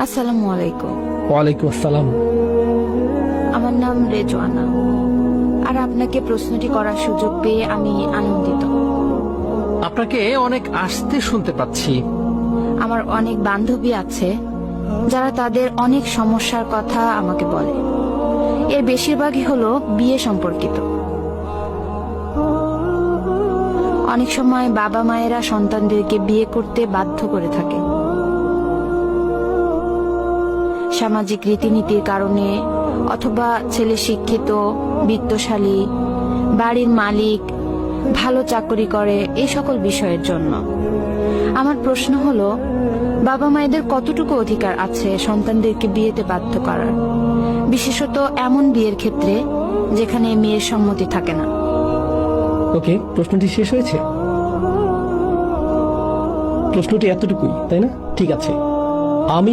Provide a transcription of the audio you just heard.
আসসালামু আলাইকুম। ওয়ালাইকুম আসসালাম। আমার নাম রেজওয়ানা, আর আপনাকে প্রশ্নটি করার সুযোগ পেয়ে আমি আনন্দিত। আপনাকে অনেক আস্তে শুনতে পাচ্ছি। আমার অনেক বান্ধবী আছে যারা তাদের অনেক সমস্যার কথা আমাকে বলে। এর বেশিরভাগই হলো বিয়ে সম্পর্কিত। অনেক সময় বাবা মায়েরা সন্তানদেরকে বিয়ে করতে বাধ্য করে থাকে। সামাজিক রীতিনীতির কারণে, অথবা ছেলে শিক্ষিত, বিত্তশালী, বাড়ির মালিক, ভালো চাকরি করে, এই সকল বিষয়ের জন্য। আমার প্রশ্ন হলো, বাবা মায়েদের কতটুকু অধিকার আছে সন্তানদেরকে বিয়েতে বাধ্য করার, বিশেষত এমন বিয়ের ক্ষেত্রে যেখানে মেয়ের সম্মতি থাকে না? ওকে, প্রশ্নটি শেষ হয়েছে? প্রশ্নটি এতটুকুই, তাই না? ঠিক আছে, আমি